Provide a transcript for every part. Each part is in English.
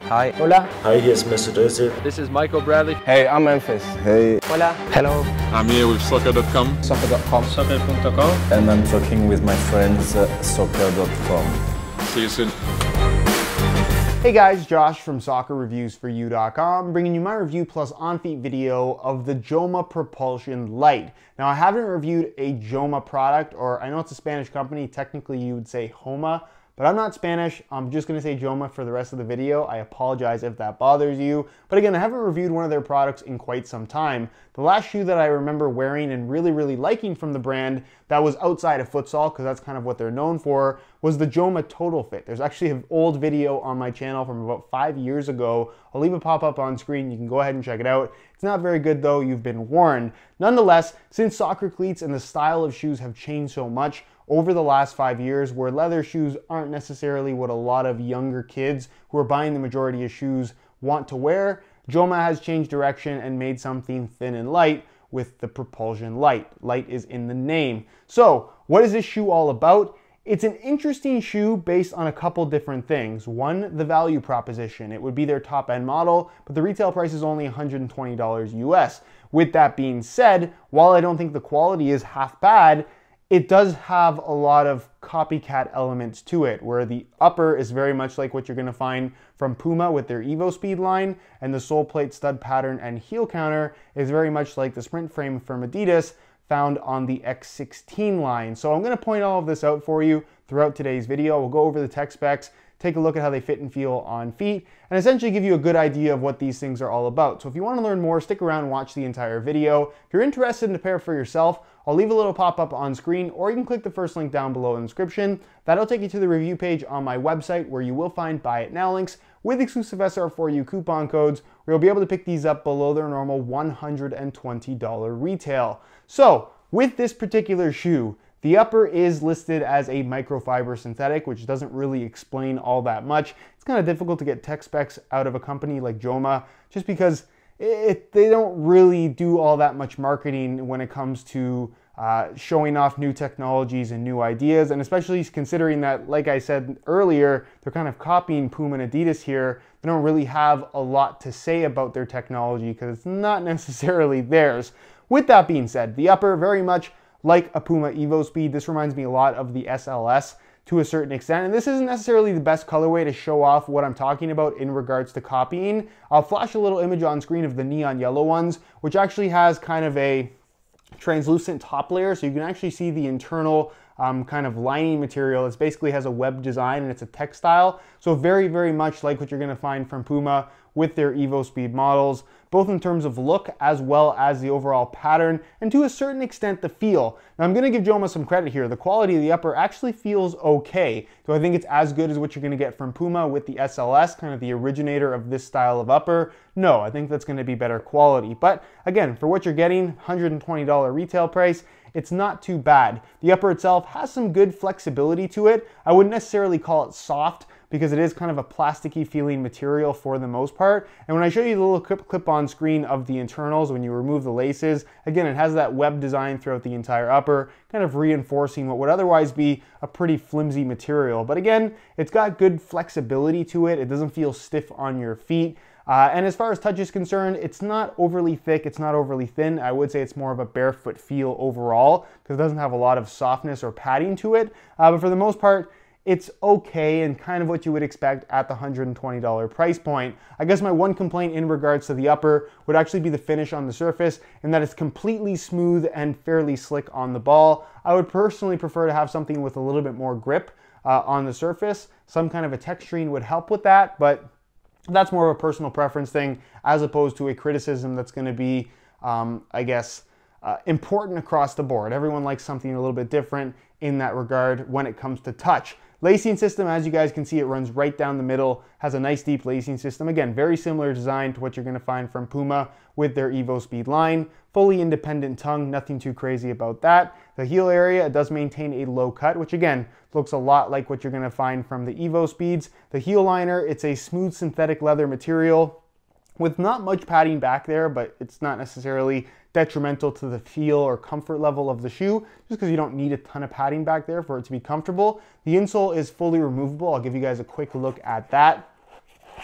Hi. Hola. Hi, here's Mr. Dösel. This is Michael Bradley. Hey, I'm Memphis. Hey. Hola. Hello. I'm here with soccer.com. Soccer.com. Soccer.com. And I'm talking with my friends soccer.com. See you soon. Hey guys, Josh from soccerreviewsforyou.com, bringing you my review plus on-feet video of the Joma Propulsion Lite. Now, I haven't reviewed a Joma product, or I know it's a Spanish company, technically you would say Joma, but I'm not Spanish. I'm just gonna say Joma for the rest of the video. I apologize if that bothers you. But again, I haven't reviewed one of their products in quite some time. The last shoe that I remember wearing and really liking from the brand that was outside of futsal, because that's kind of what they're known for, was the Joma Total Fit. There's actually an old video on my channel from about 5 years ago. I'll leave a pop-up on screen. You can go ahead and check it out. It's not very good though, you've been warned. Nonetheless, since soccer cleats and the style of shoes have changed so much over the last 5 years, where leather shoes aren't necessarily what a lot of younger kids who are buying the majority of shoes want to wear, Joma has changed direction and made something thin and light with the Propulsion Lite. Light is in the name. So, what is this shoe all about? It's an interesting shoe based on a couple different things. One, the value proposition. It would be their top end model, but the retail price is only $120 US. With that being said, while I don't think the quality is half bad, it does have a lot of copycat elements to it, where the upper is very much like what you're gonna find from Puma with their Evo Speed line, and the Soleplate stud pattern and heel counter is very much like the Sprint frame from Adidas found on the X16 line. So I'm gonna point all of this out for you throughout today's video. We'll go over the tech specs, take a look at how they fit and feel on feet, and essentially give you a good idea of what these things are all about. So if you wanna learn more, stick around and watch the entire video. If you're interested in a pair for yourself, I'll leave a little pop-up on screen, or you can click the first link down below in the description. That'll take you to the review page on my website, where you will find Buy It Now links with exclusive SR4U coupon codes, where you'll be able to pick these up below their normal $120 retail. So, with this particular shoe, the upper is listed as a microfiber synthetic, which doesn't really explain all that much. It's kind of difficult to get tech specs out of a company like Joma, just because they don't really do all that much marketing when it comes to showing off new technologies and new ideas, and especially considering that, like I said earlier, they're kind of copying Puma and Adidas here. They don't really have a lot to say about their technology because it's not necessarily theirs. With that being said, the upper, very much like a Puma Evo Speed. This reminds me a lot of the SLS to a certain extent, and this isn't necessarily the best colorway to show off what I'm talking about in regards to copying. I'll flash a little image on screen of the neon yellow ones, which actually has kind of a translucent top layer, so you can actually see the internal kind of lining material. It basically has a web design and it's a textile, so very much like what you're going to find from Puma with their Evo Speed models, both in terms of look as well as the overall pattern, and to a certain extent the feel. Now, I'm going to give Joma some credit here. The quality of the upper actually feels okay. Do I think it's as good as what you're going to get from Puma with the SLS, kind of the originator of this style of upper? No, I think that's going to be better quality. But again, for what you're getting, $120 retail price, it's not too bad. The upper itself has some good flexibility to it. I wouldn't necessarily call it soft, because it is kind of a plasticky feeling material for the most part. And when I show you the little clip on screen of the internals, when you remove the laces, again, it has that web design throughout the entire upper, kind of reinforcing what would otherwise be a pretty flimsy material. But again, it's got good flexibility to it. It doesn't feel stiff on your feet. And as far as touch is concerned, it's not overly thick, it's not overly thin. I would say it's more of a barefoot feel overall, because it doesn't have a lot of softness or padding to it. But for the most part, it's okay and kind of what you would expect at the $120 price point. I guess my one complaint in regards to the upper would actually be the finish on the surface, and that it's completely smooth and fairly slick on the ball. I would personally prefer to have something with a little bit more grip on the surface. Some kind of a texturing would help with that, but that's more of a personal preference thing as opposed to a criticism that's going to be, I guess, important across the board. Everyone likes something a little bit different in that regard when it comes to touch. Lacing system, as you guys can see, it runs right down the middle, has a nice deep lacing system. Again, very similar design to what you're going to find from Puma with their Evo Speed line. Fully independent tongue, nothing too crazy about that. The heel area, it does maintain a low cut, which again, looks a lot like what you're going to find from the Evo Speeds. The heel liner, it's a smooth synthetic leather material with not much padding back there, but it's not necessarily detrimental to the feel or comfort level of the shoe, just because you don't need a ton of padding back there for it to be comfortable. The insole is fully removable. I'll give you guys a quick look at that.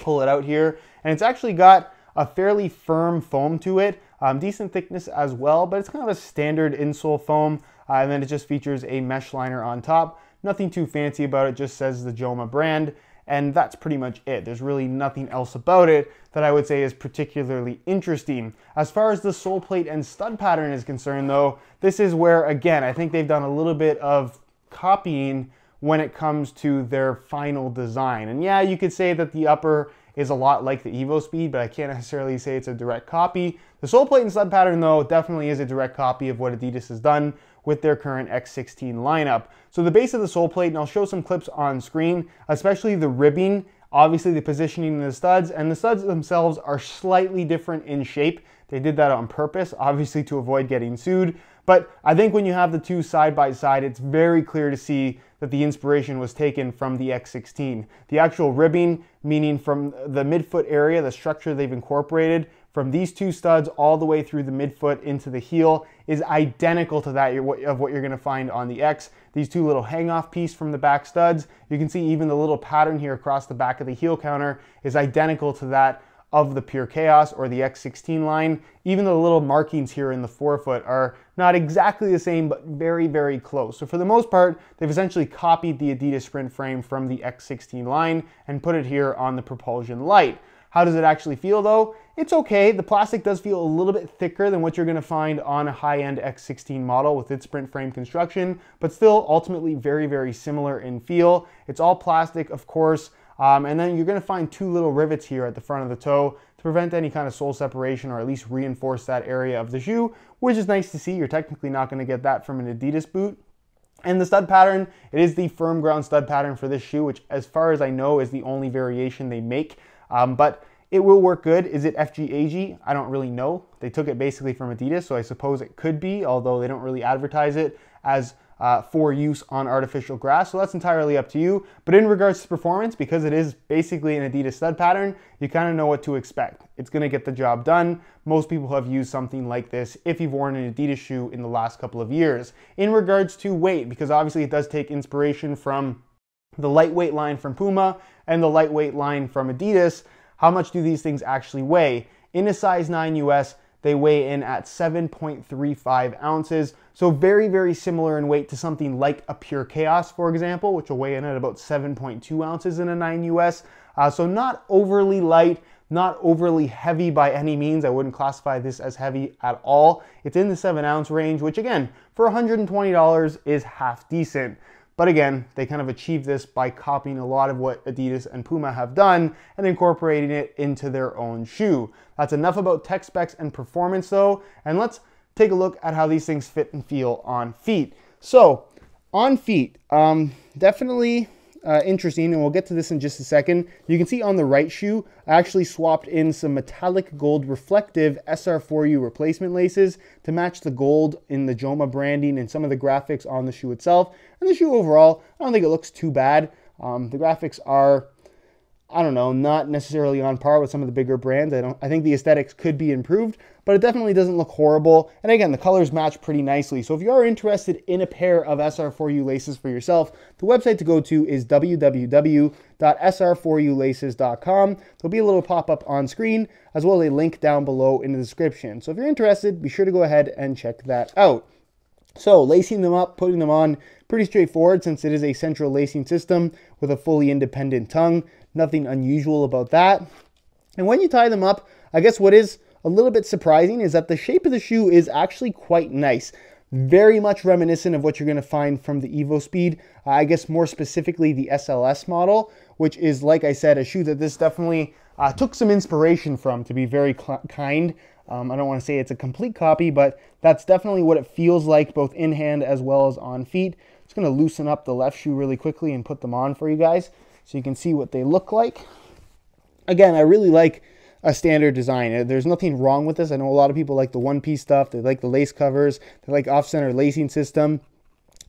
pull it out here, and it's actually got a fairly firm foam to it, decent thickness as well, but it's kind of a standard insole foam, and then it just features a mesh liner on top. Nothing too fancy about it, just says the Joma brand, and that's pretty much it. There's really nothing else about it that I would say is particularly interesting. As far as the sole plate and stud pattern is concerned though, this is where, again, I think they've done a little bit of copying when it comes to their final design. And yeah, you could say that the upper is a lot like the Evo Speed, but I can't necessarily say it's a direct copy. The sole plate and stud pattern though definitely is a direct copy of what Adidas has done with their current X16 lineup. So the base of the sole plate, and I'll show some clips on screen, especially the ribbing, obviously the positioning of the studs, and the studs themselves are slightly different in shape. They did that on purpose, obviously to avoid getting sued. But I think when you have the two side by side, it's very clear to see that the inspiration was taken from the X16. The actual ribbing, meaning from the midfoot area, the structure they've incorporated, from these two studs all the way through the midfoot into the heel, is identical to that of what you're gonna find on the X. These two little hang-off piece from the back studs, you can see even the little pattern here across the back of the heel counter is identical to that of the Pure Chaos or the X16 line. Even the little markings here in the forefoot are not exactly the same, but very, very close. So for the most part, they've essentially copied the Adidas Sprint frame from the X16 line and put it here on the Propulsion Lite. How does it actually feel though? It's okay. The plastic does feel a little bit thicker than what you're gonna find on a high-end X16 model with its sprint frame construction, but still ultimately very, very similar in feel. It's all plastic, of course, and then you're gonna find two little rivets here at the front of the toe to prevent any kind of sole separation, or at least reinforce that area of the shoe, which is nice to see. You're technically not gonna get that from an Adidas boot. And the stud pattern, it is the firm ground stud pattern for this shoe, which as far as I know is the only variation they make. But it will work good. Is it FGAG? I don't really know. They took it basically from Adidas, so I suppose it could be, although they don't really advertise it as for use on artificial grass, so that's entirely up to you. But in regards to performance, because it is basically an Adidas stud pattern, you kind of know what to expect. It's gonna get the job done. Most people have used something like this if you've worn an Adidas shoe in the last couple of years. In regards to weight, because obviously it does take inspiration from the lightweight line from Puma and the lightweight line from Adidas, how much do these things actually weigh? In a size 9 US, they weigh in at 7.35 ounces. So very, very similar in weight to something like a Pure Chaos, for example, which will weigh in at about 7.2 ounces in a 9 US. So not overly light, not overly heavy by any means. I wouldn't classify this as heavy at all. It's in the 7-ounce range, which again, for $120 is half decent. But again, they kind of achieved this by copying a lot of what Adidas and Puma have done and incorporating it into their own shoe. That's enough about tech specs and performance though, and let's take a look at how these things fit and feel on feet. So, on feet, definitely interesting, and we'll get to this in just a second. You can see on the right shoe, I actually swapped in some metallic gold reflective SR4U replacement laces to match the gold in the Joma branding and some of the graphics on the shoe itself. And the shoe overall, I don't think it looks too bad. The graphics are, I don't know, not necessarily on par with some of the bigger brands. I think the aesthetics could be improved, but it definitely doesn't look horrible. And again, the colors match pretty nicely. So if you are interested in a pair of SR4U laces for yourself, the website to go to is www.sr4ulaces.com. There'll be a little pop-up on screen, as well as a link down below in the description. So if you're interested, be sure to go ahead and check that out. So lacing them up, putting them on, pretty straightforward since it is a central lacing system with a fully independent tongue. Nothing unusual about that. And when you tie them up, I guess what is a little bit surprising is that the shape of the shoe is actually quite nice. Very much reminiscent of what you're going to find from the Evo Speed. I guess more specifically the SLS model, which is, like I said, a shoe that this definitely took some inspiration from, to be very kind. I don't want to say it's a complete copy, but that's definitely what it feels like, both in hand as well as on feet. Just going to loosen up the left shoe really quickly and put them on for you guys so you can see what they look like. Again, I really like a standard design. There's nothing wrong with this. I know a lot of people like the one-piece stuff. They like the lace covers. They like off-center lacing system.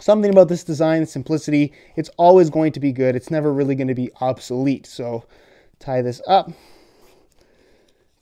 Something about this design, simplicity, it's always going to be good. It's never really going to be obsolete. So tie this up.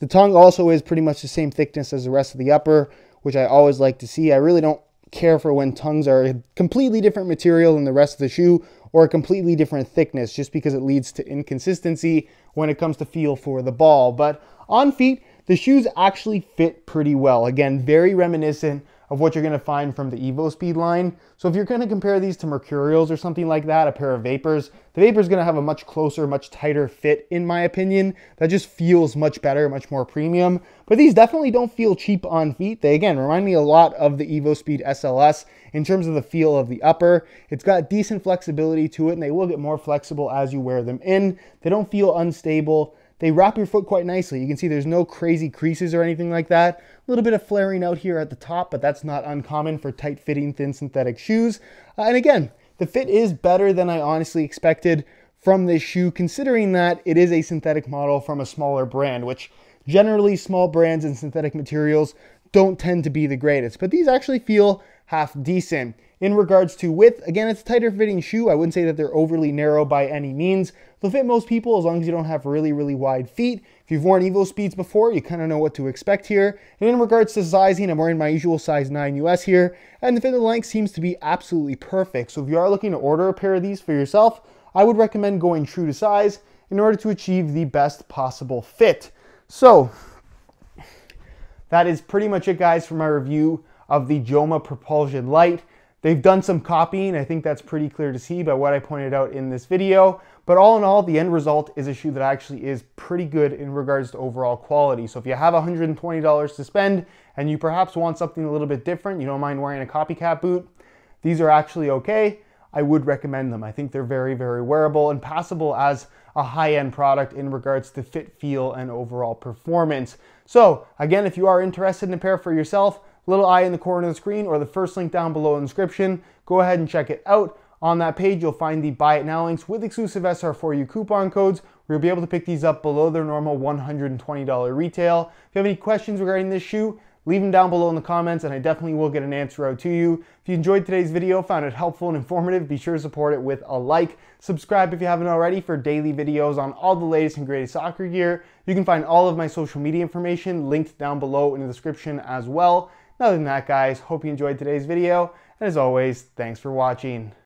The tongue also is pretty much the same thickness as the rest of the upper, which I always like to see. I really don't care for when tongues are a completely different material than the rest of the shoe, or a completely different thickness, just because it leads to inconsistency when it comes to feel for the ball. But on feet, the shoes actually fit pretty well. Again, very reminiscent of what you're going to find from the EvoSpeed line. So if you're going to compare these to Mercurials or something like that, a pair of Vapors, the Vapor is going to have a much closer, much tighter fit, in my opinion. That just feels much better, much more premium. But these definitely don't feel cheap on feet. They, again, remind me a lot of the EvoSpeed SLS in terms of the feel of the upper. It's got decent flexibility to it, and they will get more flexible as you wear them in. They don't feel unstable. They wrap your foot quite nicely. You can see there's no crazy creases or anything like that. A little bit of flaring out here at the top, but that's not uncommon for tight-fitting, thin synthetic shoes. And again, the fit is better than I honestly expected from this shoe, considering that it is a synthetic model from a smaller brand, which generally small brands and synthetic materials don't tend to be the greatest. But these actually feel half decent. In regards to width, again, it's a tighter fitting shoe. I wouldn't say that they're overly narrow by any means. They'll fit most people as long as you don't have really, really wide feet. If you've worn EvoSpeeds before, you kind of know what to expect here. And in regards to sizing, I'm wearing my usual size 9 US here, and the fit and length seems to be absolutely perfect. So if you are looking to order a pair of these for yourself, I would recommend going true to size in order to achieve the best possible fit. So that is pretty much it, guys, for my review of the Joma Propulsion Lite. They've done some copying. I think that's pretty clear to see by what I pointed out in this video. But all in all, the end result is a shoe that actually is pretty good in regards to overall quality. So if you have $120 to spend and you perhaps want something a little bit different, you don't mind wearing a copycat boot, these are actually okay. I would recommend them. I think they're very, very wearable and passable as a high-end product in regards to fit, feel, and overall performance. So again, if you are interested in a pair for yourself, little eye in the corner of the screen or the first link down below in the description, go ahead and check it out. On that page, you'll find the Buy It Now links with exclusive SR4U coupon codes, where you'll be able to pick these up below their normal $120 retail. If you have any questions regarding this shoe, leave them down below in the comments and I definitely will get an answer out to you. If you enjoyed today's video, found it helpful and informative, be sure to support it with a like. Subscribe if you haven't already for daily videos on all the latest and greatest soccer gear. You can find all of my social media information linked down below in the description as well. Other than that, guys, hope you enjoyed today's video, and as always, thanks for watching.